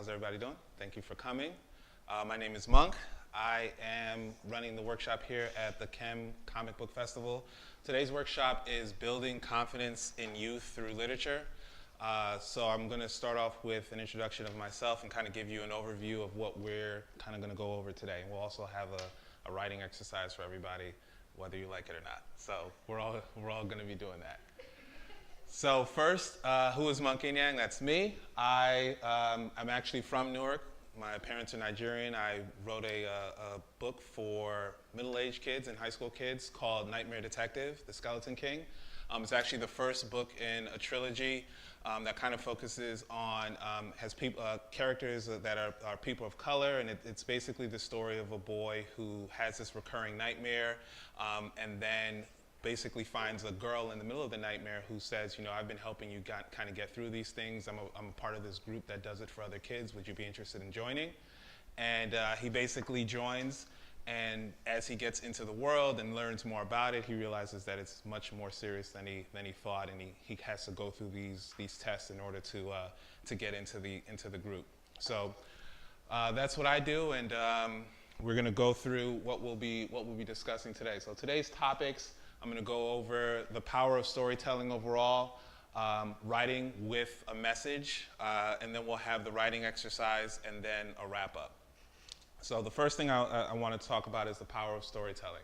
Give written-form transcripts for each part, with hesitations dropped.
How's everybody doing? Thank you for coming. My name is Monk. I am running the workshop here at the Khem Comic Book Festival. Today's workshop is Building Confidence in Youth Through Literature. So I'm going to start off with an introduction of myself and kind of give you an overview of what we're kind of going to go over today. We'll also have a writing exercise for everybody, whether you like it or not. So we're all going to be doing that. So first, who is Monk Inyang? That's me. I'm actually from Newark. My parents are Nigerian. I wrote a book for middle-aged kids and high school kids called Nightmare Detective, The Skeleton King. It's actually the first book in a trilogy that kind of focuses on, has characters that are people of color, and it's basically the story of a boy who has this recurring nightmare, and then basically finds a girl in the middle of the nightmare who says, you know, I've been helping you kind of get through these things. I'm a part of this group that does it for other kids. Would you be interested in joining? And he basically joins, and as he gets into the world and learns more about it, he realizes that it's much more serious than he thought, and he has to go through these tests in order to get into the group. So that's what I do, and we're going to go through what we'll be discussing today. So today's topics, I'm going to go over the power of storytelling overall, writing with a message, and then we'll have the writing exercise and then a wrap-up. So the first thing I want to talk about is the power of storytelling.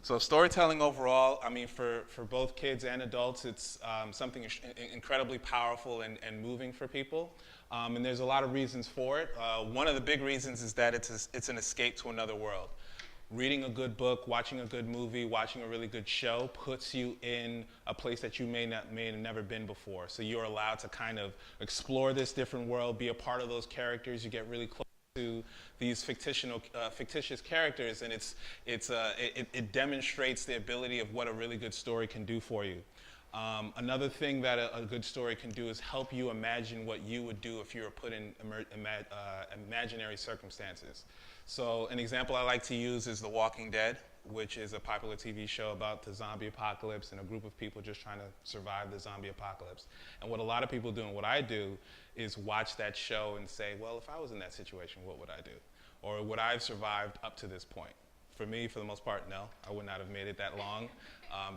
So storytelling overall, I mean, for both kids and adults, it's something incredibly powerful and moving for people. And there's a lot of reasons for it. One of the big reasons is that it's an escape to another world. Reading a good book, watching a good movie, watching a really good show puts you in a place that you may have never been before. So you're allowed to kind of explore this different world, be a part of those characters. You get really close to these fictitious characters, and it demonstrates the ability of what a really good story can do for you. Another thing that a good story can do is help you imagine what you would do if you were put in imaginary circumstances. So an example I like to use is The Walking Dead, which is a popular TV show about the zombie apocalypse and a group of people just trying to survive the zombie apocalypse. And what a lot of people do, and what I do, is watch that show and say, well, if I was in that situation, what would I do? Or would I have survived up to this point? For me, for the most part, no, I would not have made it that long.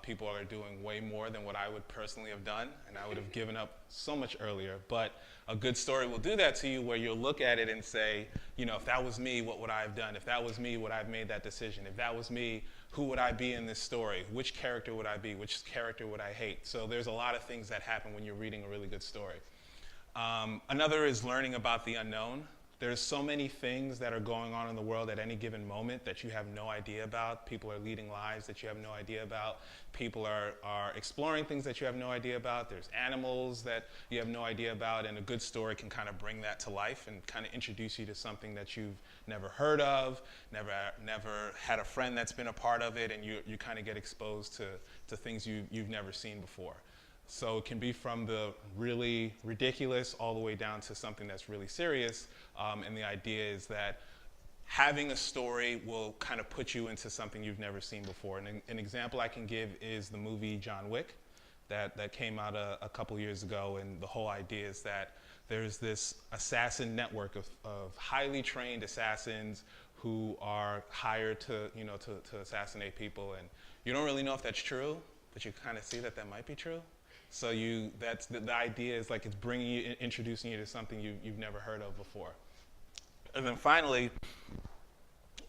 People are doing way more than what I would personally have done, and I would have given up so much earlier. But a good story will do that to you, where you'll look at it and say, you know, if that was me, what would I have done? If that was me, would I have made that decision? If that was me, who would I be in this story? Which character would I be? Which character would I hate? So there's a lot of things that happen when you're reading a really good story. Another is learning about the unknown. There's so many things that are going on in the world at any given moment that you have no idea about. People are leading lives that you have no idea about. People are exploring things that you have no idea about. There's animals that you have no idea about, and a good story can kind of bring that to life and kind of introduce you to something that you've never heard of, never had a friend that's been a part of it, and you kind of get exposed to things you've never seen before. So it can be from the really ridiculous all the way down to something that's really serious. And the idea is that having a story will kind of put you into something you've never seen before. And an example I can give is the movie John Wick that came out a couple years ago. And the whole idea is that there's this assassin network of highly trained assassins who are hired to assassinate people. And you don't really know if that's true, but you kind of see that might be true. So that's the idea is like it's introducing you to something you've never heard of before. And then finally,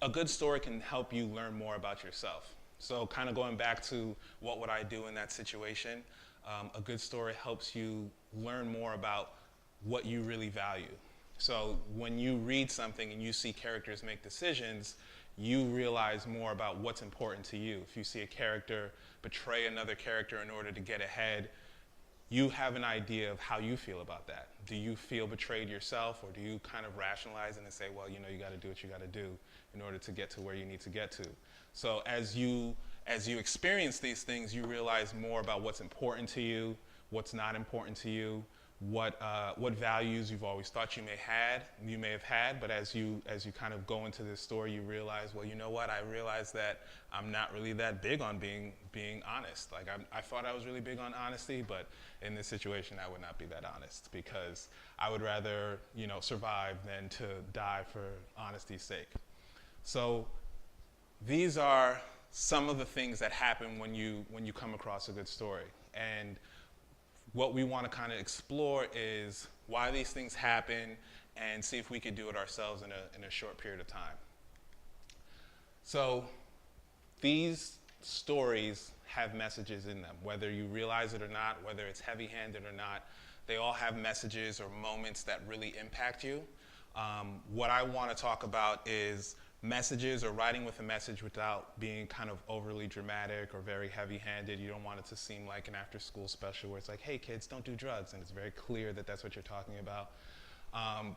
a good story can help you learn more about yourself. So kind of going back to what would I do in that situation, a good story helps you learn more about what you really value. So when you read something and you see characters make decisions, you realize more about what's important to you. If you see a character betray another character in order to get ahead, you have an idea of how you feel about that. Do you feel betrayed yourself, or do you kind of rationalize it and say, well, you know, you got to do what you got to do in order to get to where you need to get to? So as you experience these things, you realize more about what's important to you, what's not important to you, what values you've always thought you may have had, but as you kind of go into this story, you realize, well, you know what? I realize that I'm not really that big on being honest. Like I thought I was really big on honesty, but in this situation, I would not be that honest because I would rather survive than to die for honesty's sake. So these are some of the things that happen when you come across a good story. And what we want to kind of explore is why these things happen and see if we could do it ourselves in a short period of time. So these stories have messages in them, whether you realize it or not, whether it's heavy-handed or not. They all have messages or moments that really impact you. What I want to talk about is messages or writing with a message without being kind of overly dramatic or very heavy-handed. You don't want it to seem like an after-school special where it's like, hey kids, don't do drugs, and it's very clear that that's what you're talking about.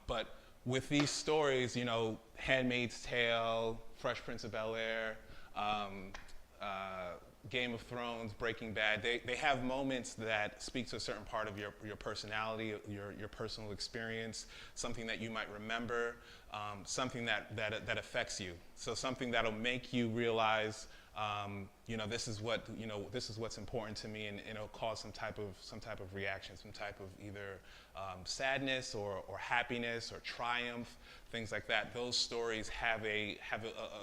But with these stories, Handmaid's Tale, Fresh Prince of Bel-Air, Game of Thrones, Breaking Bad, they have moments that speak to a certain part of your personality, your personal experience, something that you might remember, something that affects you. So something that'll make you realize, this is what's important to me, and it'll cause some type of reaction, some type of either sadness or happiness or triumph, things like that. Those stories have a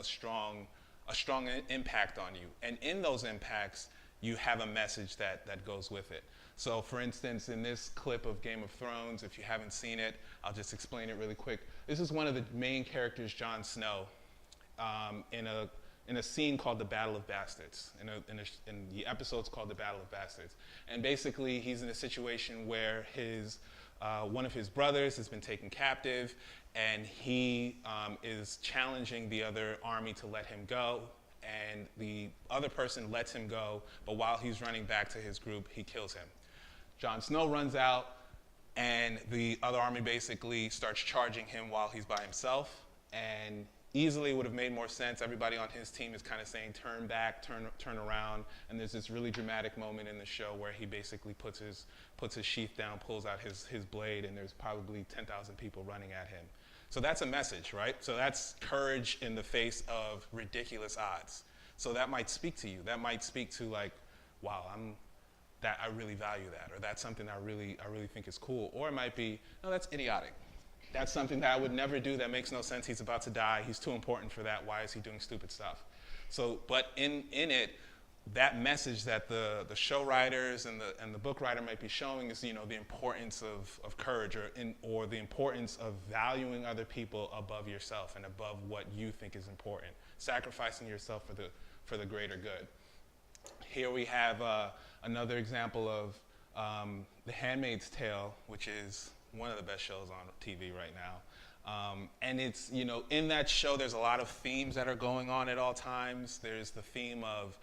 strong impact on you. And in those impacts, you have a message that goes with it. So for instance, in this clip of Game of Thrones, if you haven't seen it, I'll just explain it really quick. This is one of the main characters, Jon Snow, in a scene called the Battle of Bastards. In the episode's called the Battle of Bastards. And basically, he's in a situation where one of his brothers has been taken captive, and he is challenging the other army to let him go, and the other person lets him go, but while he's running back to his group, he kills him. Jon Snow runs out, and the other army basically starts charging him while he's by himself, and easily would have made more sense. Everybody on his team is kind of saying, turn back, turn around, and there's this really dramatic moment in the show where he basically puts his sheath down, pulls out his blade, and there's probably 10,000 people running at him. So that's a message, right? So that's courage in the face of ridiculous odds. So that might speak to you. That might speak to like, wow, I really value that, or that's something I really think is cool. Or it might be, no, that's idiotic. That's something that I would never do. That makes no sense. He's about to die. He's too important for that. Why is he doing stupid stuff? So, but in it, that message that the show writers and the book writer might be showing is, the importance of courage, or the importance of valuing other people above yourself and above what you think is important, sacrificing yourself for the greater good. Here we have another example of The Handmaid's Tale, which is one of the best shows on TV right now. And it's, in that show, there's a lot of themes that are going on at all times. There's the theme of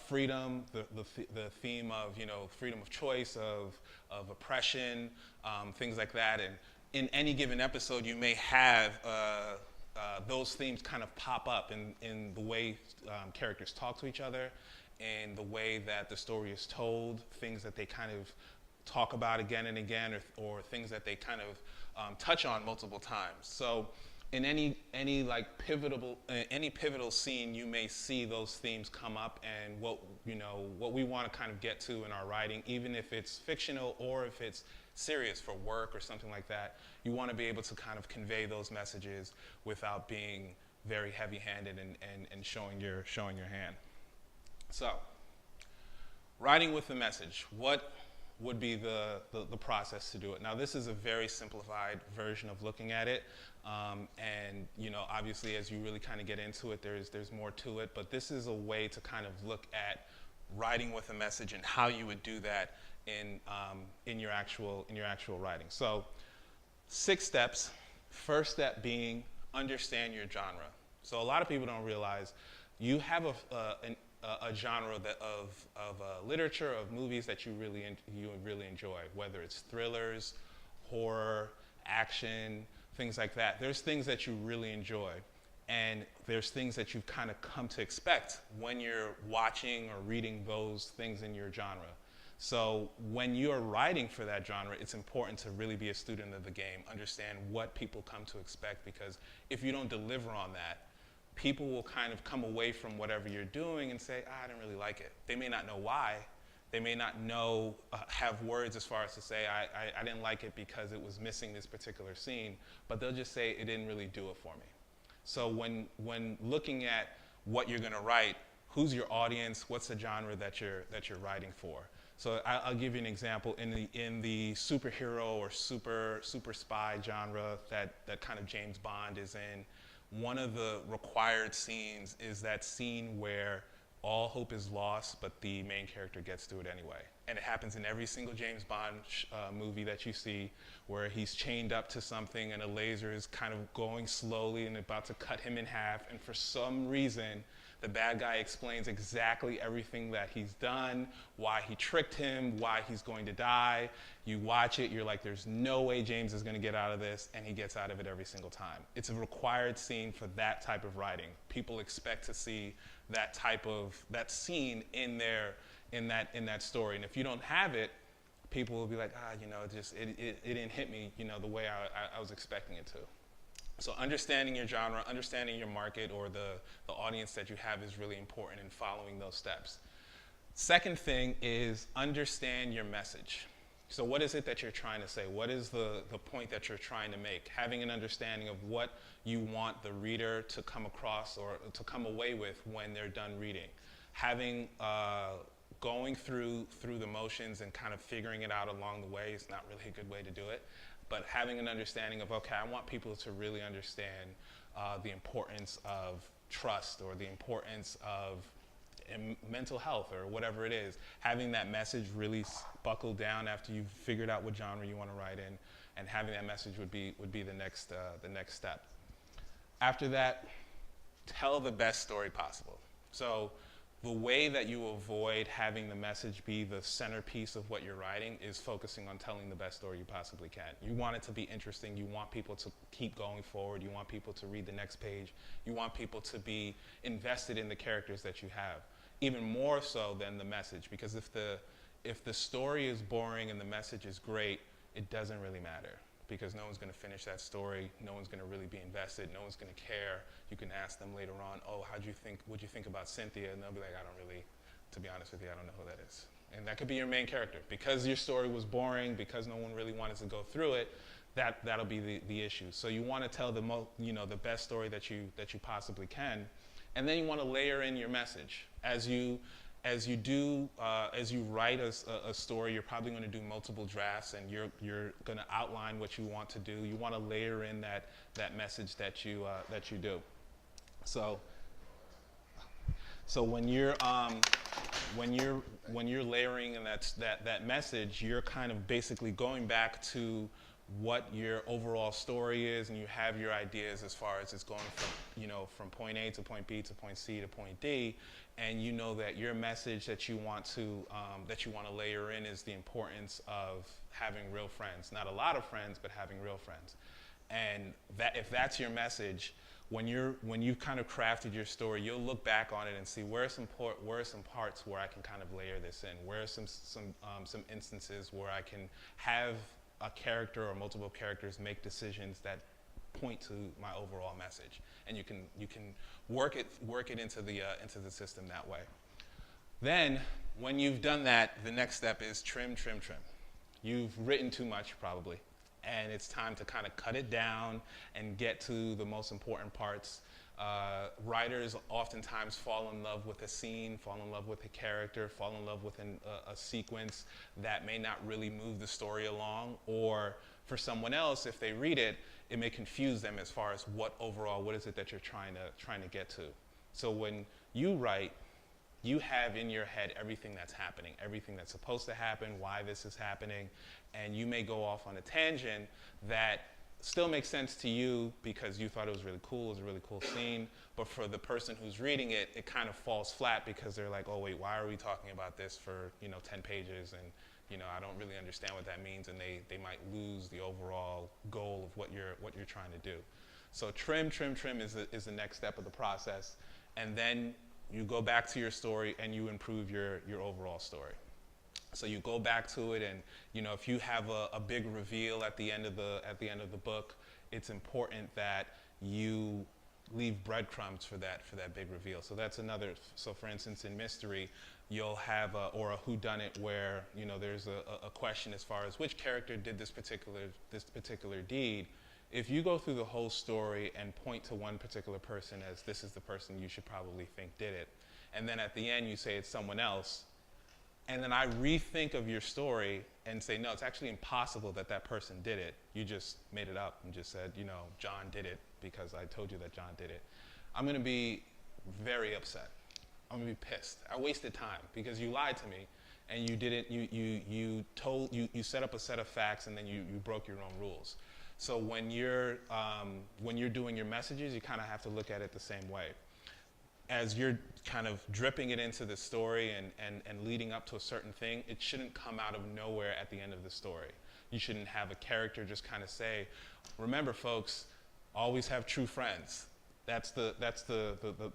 freedom, the theme of, freedom of choice, of oppression, things like that. And in any given episode, you may have those themes kind of pop up in the way characters talk to each other, in the way that the story is told, things that they kind of talk about again and again, or things that they kind of touch on multiple times. So in any pivotal scene, you may see those themes come up, and what we want to kind of get to in our writing, even if it's fictional or if it's serious for work or something like that, you want to be able to kind of convey those messages without being very heavy-handed and showing your hand. So, writing with a message. What would be the process to do it? Now, this is a very simplified version of looking at it, and obviously, as you really kind of get into it, there's more to it. But this is a way to kind of look at writing with a message and how you would do that in your actual writing. So, 6 steps. First step being understand your genre. So a lot of people don't realize you have a genre of literature, of movies that you really enjoy, whether it's thrillers, horror, action, things like that. There's things that you really enjoy, and there's things that you've kind of come to expect when you're watching or reading those things in your genre. So when you're writing for that genre, it's important to really be a student of the game, understand what people come to expect, because if you don't deliver on that, people will kind of come away from whatever you're doing and say, I didn't really like it. They may not know why. They may not know, have words as far as to say, I didn't like it because it was missing this particular scene, but they'll just say it didn't really do it for me. So when looking at what you're gonna write, who's your audience, what's the genre that you're writing for? So I'll give you an example. In the superhero or super spy genre that kind of James Bond is in, one of the required scenes is that scene where all hope is lost, but the main character gets through it anyway. And it happens in every single James Bond movie that you see, where he's chained up to something and a laser is kind of going slowly and about to cut him in half, and for some reason, the bad guy explains exactly everything that he's done, why he tricked him, why he's going to die. You watch it, you're like, there's no way James is gonna get out of this, and he gets out of it every single time. It's a required scene for that type of writing. People expect to see that scene in that story. And if you don't have it, people will be like, it didn't hit me, the way I was expecting it to. So understanding your genre, understanding your market or the audience that you have is really important in following those steps. Second thing is understand your message. So what is it that you're trying to say? What is the point that you're trying to make? Having an understanding of what you want the reader to come across or to come away with when they're done reading. Having, going through the motions and kind of figuring it out along the way is not really a good way to do it. But having an understanding of, okay, I want people to really understand the importance of trust or the importance of mental health or whatever it is. Having that message really buckled down after you've figured out what genre you want to write in, and having that message would be the next step. After that, tell the best story possible. So the way that you avoid having the message be the centerpiece of what you're writing is focusing on telling the best story you possibly can. You want it to be interesting. You want people to keep going forward. You want people to read the next page. You want people to be invested in the characters that you have, even more so than the message. Because if the story is boring and the message is great, it doesn't really matter, because no one's going to finish that story. No one's going to really be invested. No one's going to care. You can ask them later on, oh, what'd you think about Cynthia? And they'll be like, I don't really, to be honest with you, I don't know who that is. And that could be your main character. Because your story was boring, because no one really wanted to go through it, that'll be the issue. So you want to tell the best story that you possibly can, and then you want to layer in your message. As you write a story, you're probably going to do multiple drafts, and you're going to outline what you want to do. You want to layer in that message that you do. So when you're layering in that message, you're kind of basically going back to what your overall story is, and you have your ideas as far as it's going from point A to point B to point C to point D, and you know that your message that you want to layer in is the importance of having real friends, not a lot of friends, but having real friends. And that if that's your message, when you've kind of crafted your story, you'll look back on it and see where are some parts where I can kind of layer this in, where are some instances where I can have a character or multiple characters make decisions that point to my overall message, and you can work it into the system that way. Then, when you've done that, the next step is trim. You've written too much probably, and it's time to kind of cut it down and get to the most important parts. Writers oftentimes fall in love with a scene, fall in love with a character, fall in love with a sequence that may not really move the story along, or for someone else, if they read it, it may confuse them as far as what is it that you're trying to get to. So when you write, you have in your head everything that's happening, everything that's supposed to happen, why this is happening, and you may go off on a tangent that still makes sense to you because you thought it was really cool, it was a really cool scene, but for the person who's reading it, it kind of falls flat because they're like, oh wait, why are we talking about this for 10 pages, and I don't really understand what that means, and they might lose the overall goal of what you're trying to do. So trim is the next step of the process, and then you go back to your story and you improve your overall story. So you go back to it, and if you have a big reveal at the end of the book, it's important that you leave breadcrumbs for that big reveal. So that's another. So for instance, in mystery, you'll have a whodunit where there's a question as far as which character did this particular deed. If you go through the whole story and point to one particular person as this is the person you should probably think did it, and then at the end you say it's someone else, and then I rethink of your story and say, no, it's actually impossible that that person did it. You just made it up and just said, John did it because I told you that John did it. I'm going to be very upset. I'm going to be pissed. I wasted time because you lied to me and you didn't. You set up a set of facts and then you broke your own rules. So when you're doing your messages, you kind of have to look at it the same way. As you're kind of dripping it into the story and leading up to a certain thing, it shouldn't come out of nowhere at the end of the story. You shouldn't have a character just kind of say, remember folks, always have true friends. That's the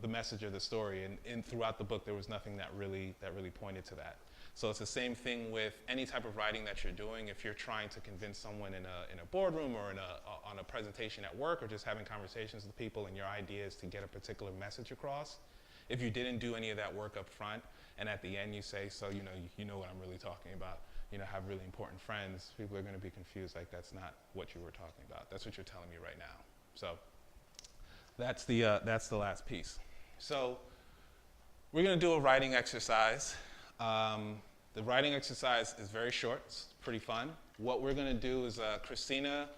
message of the story. And throughout the book, there was nothing that really pointed to that. So it's the same thing with any type of writing that you're doing. If you're trying to convince someone in a boardroom or on a presentation at work or just having conversations with people and your idea is to get a particular message across, if you didn't do any of that work up front and at the end you say, so you know what I'm really talking about, have really important friends, people are going to be confused like that's not what you were talking about. That's what you're telling me right now. So that's the last piece. So we're going to do a writing exercise. The writing exercise is very short. It's pretty fun. What we're going to do is Christina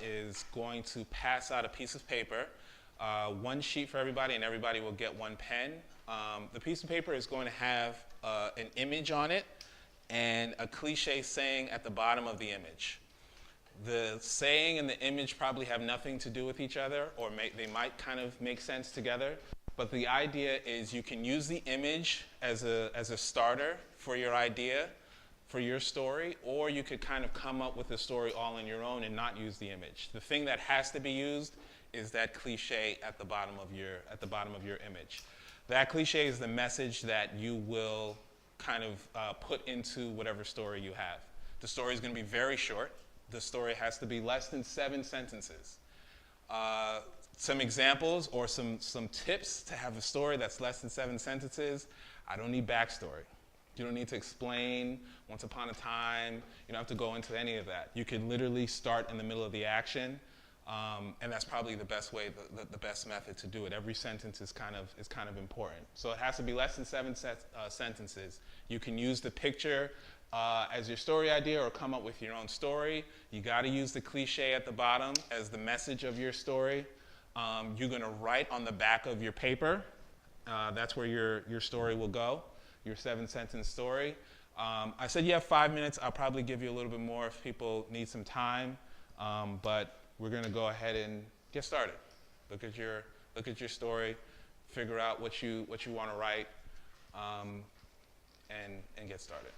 is going to pass out a piece of paper, one sheet for everybody, and everybody will get one pen. The piece of paper is going to have an image on it and a cliche saying at the bottom of the image. The saying and the image probably have nothing to do with each other, or they might kind of make sense together. But the idea is you can use the image as a starter for your idea, for your story, or you could kind of come up with a story all on your own and not use the image. The thing that has to be used is that cliche at the bottom of your image. That cliche is the message that you will kind of put into whatever story you have. The story is going to be very short. The story has to be less than 7 sentences. Some examples or some tips to have a story that's less than 7 sentences. I don't need backstory. You don't need to explain once upon a time. You don't have to go into any of that. You could literally start in the middle of the action, and that's probably the best way, the best method to do it. Every sentence is kind of important. So it has to be less than 7 sentences. You can use the picture as your story idea or come up with your own story. You got to use the cliche at the bottom as the message of your story. You're going to write on the back of your paper. That's where your story will go, your 7-sentence story. I said you have 5 minutes. I'll probably give you a little bit more if people need some time. But we're going to go ahead and get started. Look at your story, figure out what you want to write, and get started.